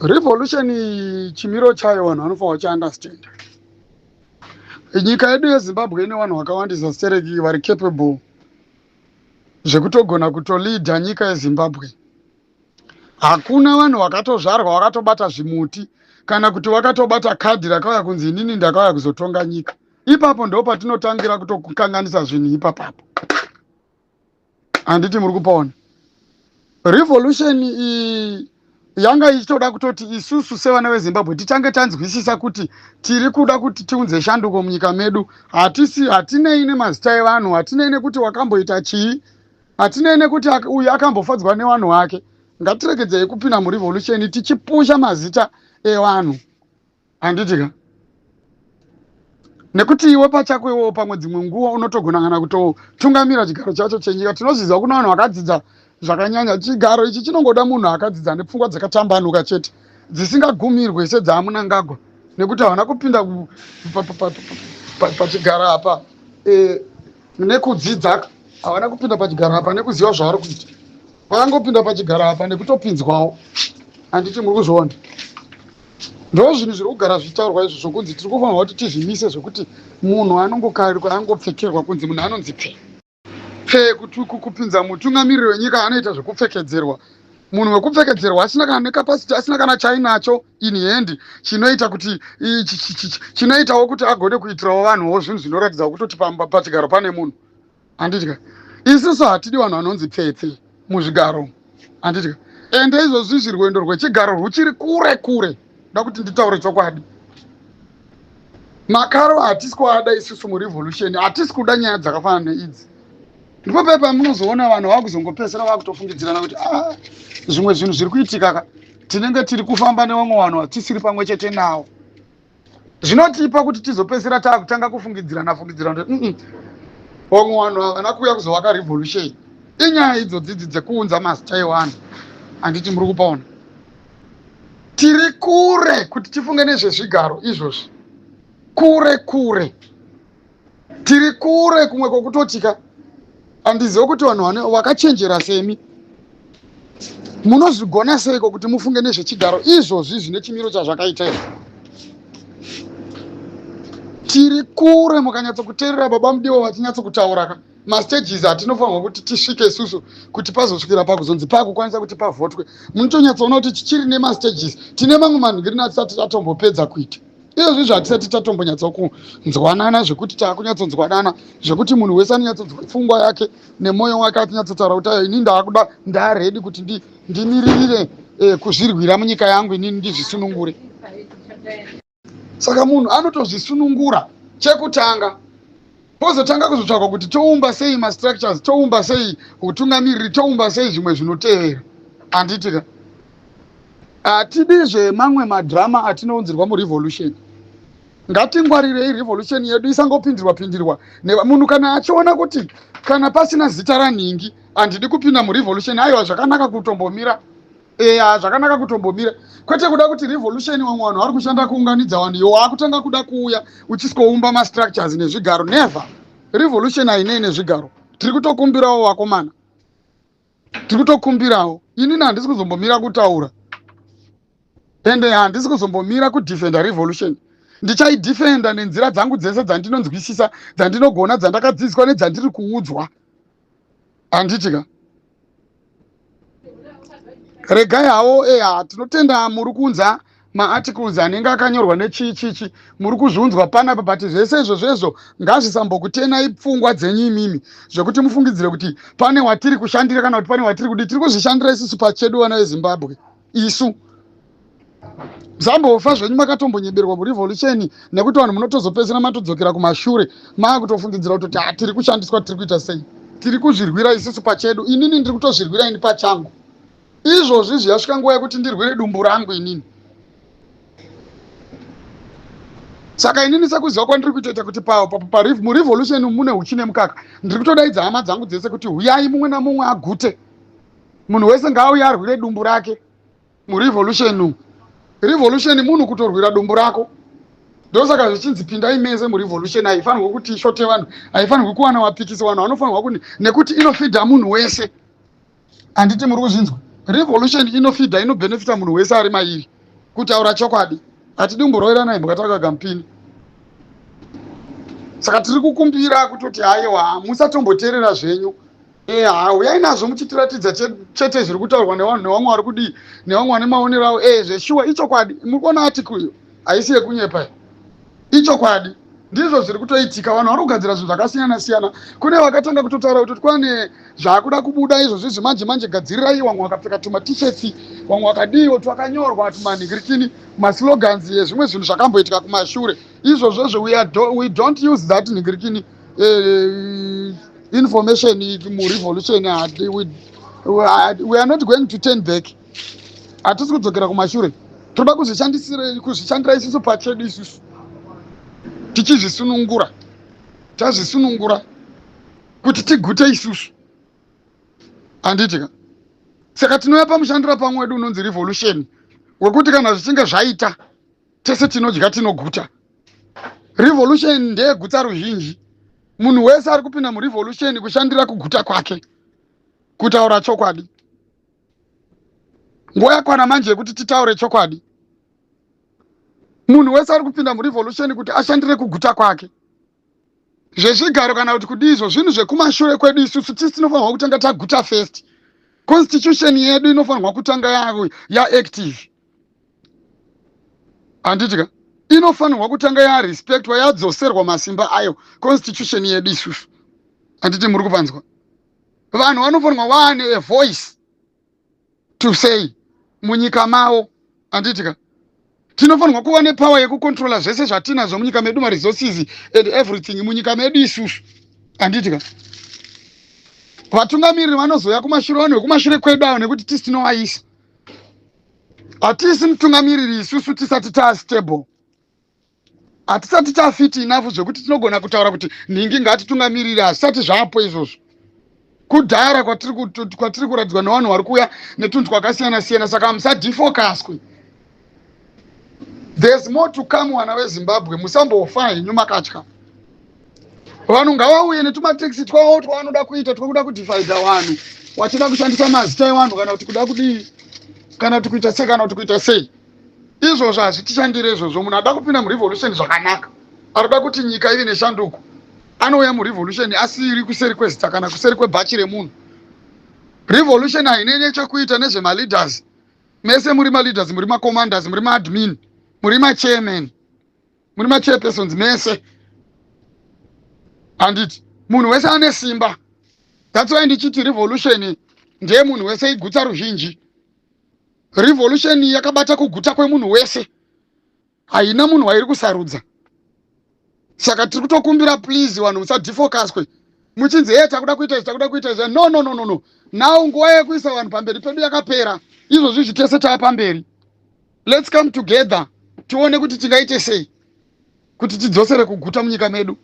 Revolution chimiro chayo vanhu vanofanira kuchiunderstand. Nyika yedu yeZimbabwe ine vanhu vakawandisa stereki vari capable zvekutogona kutolidha nyika yeZimbabwe. Hakuna vanhu vakatozvarwa vakatobata zvimuti kana kuti vakatobata kadhi rakauya kunzi inini ndakauya kuzotonga nyika. Ipapo ndo patinotangira kutokanganisa zvinhu ipapapo. Handiti muri kupaona. Revolution yanga ichitoda kutoti isusu sevana veZimbabwe titange tanzwisisa kuti tiri kuda kuti tiunze shanduko munyika medu. Hatinei nemazita evanhu, hatinei nekuti wakamboita chii, hatinei nekuti uyu akambofadzwa nevanhu vake. Ngatiregedzei kupinda murevolution tichipusha mazita evanhu. Handitika. Nekuti iwe pachako iwewo pamwe dzimwe nguva unotogona kana kutotungamira chigaro chacho chenyika. Tinozviziva kuna vanhu vakadzidza zvakanyanya. Chigaro ichi chinongoda munhu akadzidza nepfungwa dzakatambanuka chete dzisingagumirwe sedzaamuna ngagwa, nekuti havana kupinda pachigaro apa nekudzidza, havana kupinda pachigaro apa nekuziva zvavari kuita. Vakangopinda pachigaro apa nekutopinzwawo. Handiti muri kuzviona. Ndo zvinhu zviri kugara zvichitaurwa izvo zvokunzi tiri kufanirwa kuti tizvimise zvokuti munhu anongokarirwa angopfekerwa kunzi munhu anonzi pfe kuti kupinza mutungamiriri wenyika anoita zvekupfekedzerwa. Munhu wekupfekedzerwa asina kana nekapasiti, asina kana chainacho in hand chinoita kuti chinoitawo kuti agone kuitirawo vanhuwo zvinhu zvinoratidza kutoti pachigaro pane munhu. Handitika. Isusu hatidi vanhu vanonzi pfe muzvigaro. Handitika. Ende izvozvi zvirwendo rwechigaro ruchiri kure kure. Nda kuti nditaure chokwadi. Makaro hatisi kuada isusu murevolution, hatisi kuda nyaya dzakafanana neidzi. Ndipo pepa munozoona vanhu vakuzongopesera vakutofungidzirana kuti zvimwe zvinhu zviri kuitika tinenge tiri kufamba nevamwe vanhu hatisiri pamwe chete nawo. Zvinotipa kuti tizopesera taakutanga kufungidzirana kuti vamwe vanhu havana kuuya kuzovaka revolution. Inyaya idzodzi dzekuunza mazita evanhu. Handiti muri kupaona. Tiri kure kuti tifunge nezvezvigaro izvozvi. Kure kure. Tiri kure kumwe kwokutotika. Handizivi kuti vanhu vakachenjera semi munozvigona seiko kuti mufunge nezvechigaro izvozvi zvine chimiro chazvakaita. Tiri kure mukanyatsokuteerera baba mudiwa vatinyatsokutaura mastages atinofanirwa kuti tisvike isusu kuti pazosvikira pakuzonzi pakukwanisa kuti pavhotwe. Munotonyatsoona kuti tichiri nemastages, tine mamwe manhingirina atisati tatombopedza kuita. Izvozvi zvatisati tatombonyatsokunzwanana zvekuti taakunyatsonzwanana zvekuti munhu wese anonyatsonzwa pfungwa yake nemwoyo wake atinyatsotaura kuti ini ndaakuda ndaredi kuti ndimiririre kuzvirwira munyika yangu inini ndizvisunungure. Saka munhu anotozvisunungura chekutanga, pozotanga kuzotsvaka kuti toumba sei mastructures, toumba sei utungamiriri, toumba sei zvimwe zvinotevera. Handitika. Hatidizve mamwe madhirama atinounzirwa murevolution. Ngatingwarirei revolution yedu isangopindirwa. Munhu kana achiona kuti kana pasina zita ranhingi handidi kupinda murevolution, aiwa zvakanaka kutombomira. Zvakanaka kutombomira. Kwete kuda kuti revolution vamwe vanhu vari kushanda kuunganidza vanhu iwo akutanga kuda kuuya uchisikoumba mastructures nezvigaro. Never. Revolution hainei nezvigaro. Tiri kutokumbirawo vakomana. Tiri kutokumbirawo. Inini handisi kuzombomira kutaura. Ende handisi kuzombomira kudefenda revolution. Ndichaidefenda nenzira dzangu dzese dzandinonzwisisa, dzandinogona, dzandakadzidziswa nedzandiri kuudzwa. Handitika. Regai hawo tinotenda muri kunza maarticles anenge akanyorwa nechichichi muri kuzviunzwa panapa, but zvese izvozvo ngazvisambokutenai pfungwa dzenyu imimi zvekuti mufungidzire kuti pane watiri kushandira kana kuti pane watiri kudi. Tiri kuzvishandira isusu pachedu vana veZimbabwe. Isu zambofa zvenyu makatombonyeberwa murevolution nekuti vanhu munotozopedzera matodzokera kumashure maakutofungidzira kuti tiri kushandiswa, tiri kuita sei. Tiri kuzvirwira isusu pachedu. Inini ndiri kutozvirwira ini pachangu. Izvozvi zviyasvika nguva yekuti ndirwire dumbu rangu inini. Saka inini sekuziva kwandiri kutoita kuti murevolution mune huchi nemukaka. Ndiri kutodaidza hama dzangu dzese kuti huyai mumwe namumwe agute. Munhu wese ngaauye arwire dumbu rake murevolution. Revolution munhu kutorwira dumbu rako. Ndosaka zvichinzi pindai mese murevolution. Haifanirwi kuti ishote vanhu, haifanirwi kuwana wapikisa vanhu, vanofanirwa kuti nekuti inofidha munhu wese. Handiti muri kuzvinzwa. Revolution inofidha, inobenefita munhu wese ari mairi. kutaura chokwadi. Hatidi kumborowera imbwa takagara mupini. Saka tiri kukumbira kutoti haiwa musatomboteerera zvenyu. Uyai nazvo muchitiratidza chete zviri kutaurwa nevamwe vari kudii, nevamwe vane maonero avo. Zveshuwa ichokwadi. Muri kuona article haisi yekunyepa. Ichokwadi. Ndizvo zviri kutoitika. Vanhu vari kugadzira zvinhu zvakasiyana siyana. Kune vakatanga kutotaura kuti kwane zvaakuda kubuda izvozvi zvimanje manje gadzirirai. Vamwe vakapfeka tuma-t-shirts, vamwe vakadiwo twakanyorwa tumanhingirikini, maslogans ezvimwe zvinhu zvakamboitika kumashure. Izvozvozvo we don't use that nhingirikini information murevolution. We are not going to turn back. Hatisi kudzokera kumashure. Toda kuzvishandira isusu pachedu isusu. Tichizvisunungura. Tazvisunungura kuti tigute isusu. Handitika. Saka tinouya pamushandira pamwe wedu unonzi revolution, wekuti kana zvichinge zvaita tese tinodya tinoguta. Revolution ndeyegutsa ruzhinji. Munhu wese ari kupinda murevolution kushandira kuguta kwake, kutaura chokwadi. Nguva yakwana manje yekuti titaure chokwadi. Munhu wese ari kupinda murevolution kuti ashandire kuguta kwake. Zvezvigaro kana kuti kudii izvo zvinhu zvekumashure kwedu isusu tisi tinofanirwa kutanga taguta first. Constitution yedu inofanirwa kutanga yaactive. Handitika. Inofanirwa kutanga yarespectwa, yadzoserwa masimba ayo constitution yedu isusu. Handiti muri kupanzwa. Vanhu vanofanirwa vaane a voice to say munyika mavo. Handitika. Tinofanirwa kuva nepower yekukontrola zvese zvatinazvo munyika medu, maresources and everything munyika medu isusu. Handitika. Vatungamiriri vanozoya kumashure, vanhu vekumashure kwedu avo nekuti tisi tinovaisa. Hatisi mutungamiriri isusu tisati stable. Hatisati tafit enough zvekuti tinogona kutaura kuti nhingi ngatitungamiriri. Hazvisati zvapo izvozvo. Kudhara kwatiri kuradzwa nevanhu vari kuuya netunhu twakasiyana siyana. Saka musadefocuswe. There's more to come, vana veZimbabwe. Musambofa henyu makatya. Vanhu ngavauye netumateksi twavo twavanoda kuita, twakuda kudivhaidha vanhu, wachida kushandisa mazita evanhu kana kuti kuda kudii, kana kuti kuita sei, kana kuti kuita sei. Izvozvo hazvitishandire izvozvo. Munhu ada kupinda murevolution zvakanaka, arikuda kuti nyika ive neshanduko, anouya murevolution asiri kuseri kwezita kana kuseri kwebhachi remunhu. Revolution haine nechekuita nezvemaleaders. Mese muri maleaders, muri macommanders, muri maadmin, muri machairman, muri machairpersons mese. Handiti munhu wese ane simba. That's why ndichiti revolution ndiye munhu wese igutsa ruzhinji. Revolution yakabata kuguta kwemunhu wese, haina munhu wairi kusarudza. Saka tiri kutokumbira please vanhu musadefocuswe muchinzi takuda kuita izvi, takuda kuita izvi. No. Now nguva yekuisa vanhu pamberi pedu yakapera. Izvozvi zvitese taapamberi. Let's come together tione kuti tingaite sei kuti tidzosere kuguta munyika medu.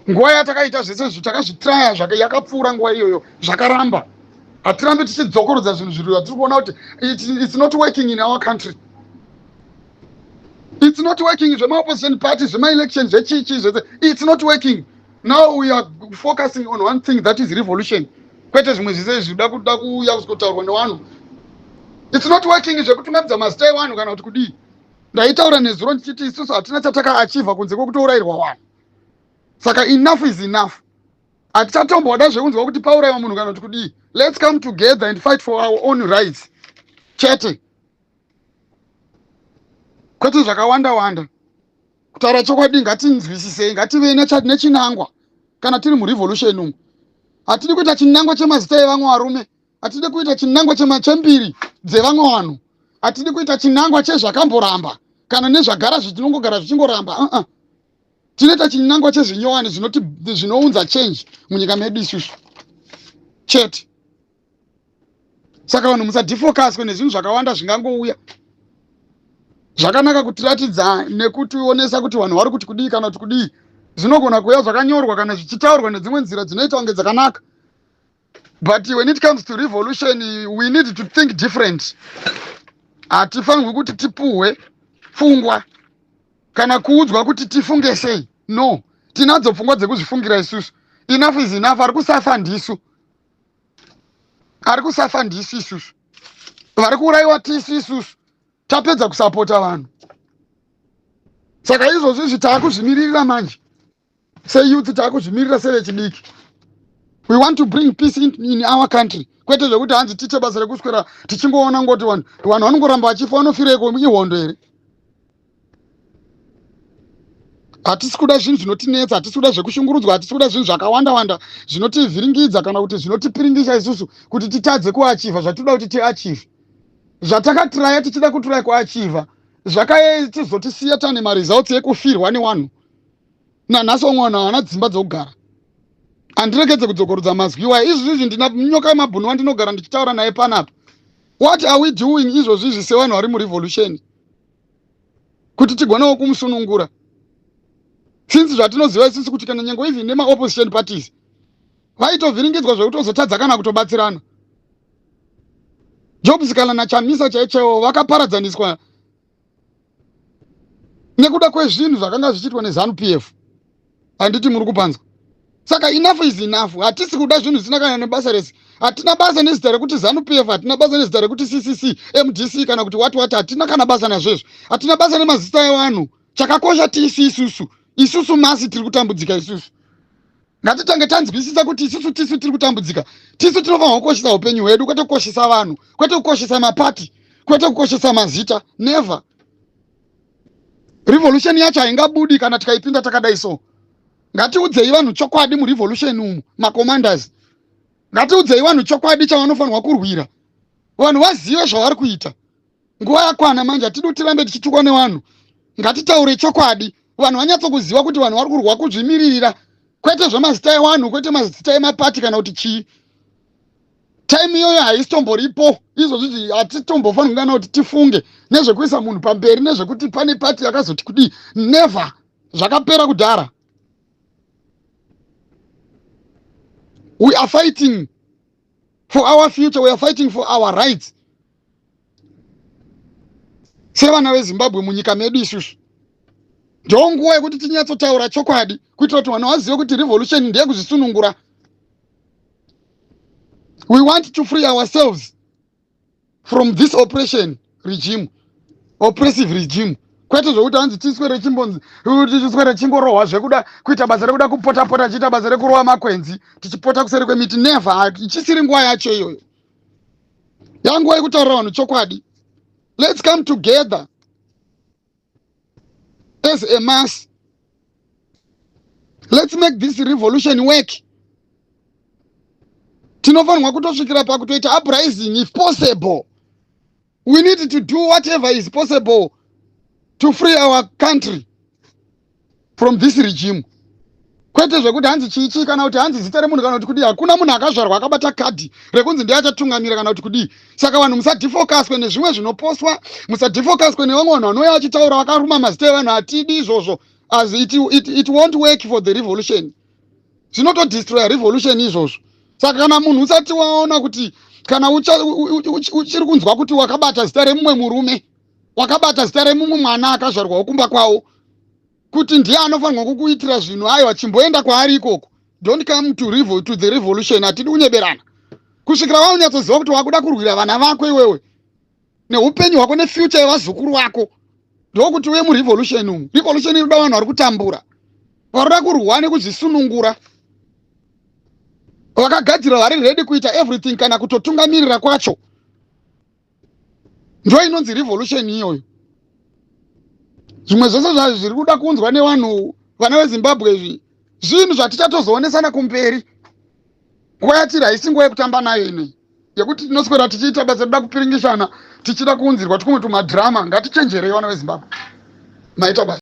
Nguva yatakaita zvese izvi takazvitraya yakapfuura nguva iyoyo zvakaramba. Hatirambe tichidzokorodza zvinhu zviri zvatiri kuona kuti it's not working in our country. It's not working. Zvema-opposition parties, zvema-elections, zvechichi zvese, it's not working. Now we are focusing on one thing, that is revolution. Kwete zvimwe zvese zvida kuuya kuzotaurwa nevanhu. It's not working zvekutungamidza mazita evanhu kana kuti kudii. Ndaitaura nezuro ndichiti isusu hatina chataka-achieva kunze kwekutourayirwa vanhu. Saka enough is enough. Hatichatomboda zvekunzwa kuti pauraiwa munhu kana kuti kudii. Let's come together and fight for our own rights. Chete. Kwete zvakawanda-wanda. Kutaura chokwadi ngatinzwisisei, ngative nechinangwa kana tiri murevolution umu. Hatidi kuita chinangwa chemazita evamwe varume. Hatidi kuita chinangwa chembiri dzevamwe vanhu. Hatidi kuita chinangwa chezvakamboramba kana nezvagara zvinongogara zvichingoramba. Tinoita chinangwa chezvinyowani zvinounza change munyika medu isusu. Chete. Saka vanhu musadefocuswe nezvinhu zvakawanda zvingangouya. Zvakanaka kutiratidza nekutionesa kuti vanhu vari kuti kudii kana kuti kudii. Zvinogona kuuya zvakanyorwa kana zvichitaurwa nedzimwe nzira dzinoita kunge dzakanaka. But when it comes to revolution, we need to think different. Hatifanirwi kuti tipuhwe pfungwa kana kuudzwa kuti tifunge sei. No, tinadzo pfungwa dzekuzvifungira isusu. Enough is enough. Ari kusafa ndisu. Ari kusafa ndisu isusu. Vari kuurayiwa tisi isusu. tapedza kusapota vanhu. Saka izvozvi taakuzvimiririra manje seyouth, taakuzvimirira sevechidiki. We want to bring peace in our country. Kwete zvekuti hanzi tiite basa rekuswera tichingoona ngoti vanhu vanongoramba vachifa vanofireko ihondo here. Hatisi kuda zvinhu zvinotinetsa, hatisi kuda zvekushungurudzwa, hatisi kuda zvinhu zvakawanda-wanda zvinotivhiringidza kana kuti zvinotipiringisa isusu kuti titadze kuachiva zvatinoda kuti tiachive. Zvatakatiraya tichida kutiraya kuachiva zvakatizotisiya tane maresults ekufirwa nevanhu. Nanhasi vamwe vanhu havana dzimba dzokugara. Handirekedze kudzokorodza mazwiwa. Izvozvi ndina nyoka yemabhunu wandinogara ndichitaura naye panapa. What are we doing izvozvi sevanhu vari murevolution? Kuti tigonewo kumusunungura. Since zvatinoziva isusu kuti kana nyange even nema-opposition parties vaitovhiringidzwa zvekutozotadza kana kutobatsirana. Jobs kana naChamisa chaichewo vakaparadzaniswa nekuda kwezvinhu zvakanga zvichiitwa neZANU-PF. Handiti muri kupanzwa. Saka enough is enough. Hatisi kuda zvinhu zvisina kana nebasa rese. Hatina basa nezita rekuti ZANU-PF, hatina basa nezita rekuti CCC, MDC kana kuti what, hatina kana basa nazvezvo. Hatina basa nemazita evanhu. Chakakosha tisi isusu masi tiri kutambudzika isusu. Ngatitange tanzwisisa kuti isusu tiri kutambudzika. Tisu tinofanira kukoshesa upenyu hwedu, kwete kukoshesa vanhu, kwete kukoshesa mapati, kwete kukoshesa mazita. Never. Revolution yacho haingabudi kana tikaipinda takadai so. Ngatiudzei vanhu chokwadi murevolution umu, macommanders. Ngatiudzei vanhu chokwadi chavanofanirwa kurwira. Vanhu vazive zvavari kuita. Nguva yakwana manje hatidi tirambe tichitukwa nevanhu. Ngatitaure chokwadi. Vanhu vanyatsokuziva kuti vanhu vari kurwa kuzvimiririra. Kwete zvemazita evanhu, kwete mazita emapati kana kuti chii. Time iyoyo haisitomboripo. Izvozvi hatitombofanira kana kuti tifunge nezvekuisa munhu pamberi nezvekuti pane pati yakazoti kudii. Never. Zvakapera kudhara. We are fighting for our future. We are fighting for our rights. Sevana veZimbabwe munyika medu isusu. Ndonguva yekuti tinyatsotaura chokwadi kuitira kuti vanhu vazive kuti revolution ndiye kuzvisunungura. We want to free ourselves from this oppression regime, oppressive regime. Kwete zvokuti hanzi tiswere chingorohwa zvekuda kuita basa rekuda kupota-pota tichiita basa rekurova makwenzi tichipota kuseri kwemiti. Never. Ichisiri nguva yacho iyoyo. Yanguva yekutaurira vanhu chokwadi. Let's come together as a mass. Let's make this revolution work. Tinofanirwa kutosvikira pakutoita uprising if possible. We need to do whatever is possible to free our country from this regime. Kwete zvekuti hanzi chichi kana kuti hanzi zita remunhu kana kuti kudii. Hakuna munhu akazvarwa akabata kadhi rekunzi ndiye achatungamira kana kuti kudii. Saka vanhu musadhifokaswe nezvimwe zvinopostwa, musadhifokaswe nevamwe vanhu vanouya vachitaura vakaruma mazita evanhu. Hatidi izvozvo. As it won't work for the revolution. Zvinotodestroya revolution izvozvo. Saka kana munhu usati waona kuti kana uchiri kunzwa kuti wakabata zita remumwe murume, wakabata zita remumwe mwana akazvarwa wokumba kwawo, kuti ndiye anofanirwa kukuitira zvinhu, aiwa chimboenda kwaari ikoko. Don't come to the revolution. Hatidi kunyeberana. Kusvikira waunyatsoziva kuti wakuda kurwira vana vako iwewe neupenyu hwako nefuture yevazukuru vako, ndokuti uye murevolution umu. Revolution inoda vanhu vari kutambura, varoda kurwa nekuzvisunungura, vakagadzira vari ready kuita everything kana kutotungamirira kwacho. Ndo inonzi revolution iyoyo. Zvimwe zvose zviri kuda kunzwa nevanhu vana veZimbabwe izvi zvinhu zvatichatozoonesana kumberi. Nguva yatiri haisi nguva yekutamba nayo inei, yekuti tinoswera tichiita basa rekuda kupiringishana tichida kuunzirwa tikumwe tumadhirama. Ngatichenjerei vana veZimbabwe. Maita basa.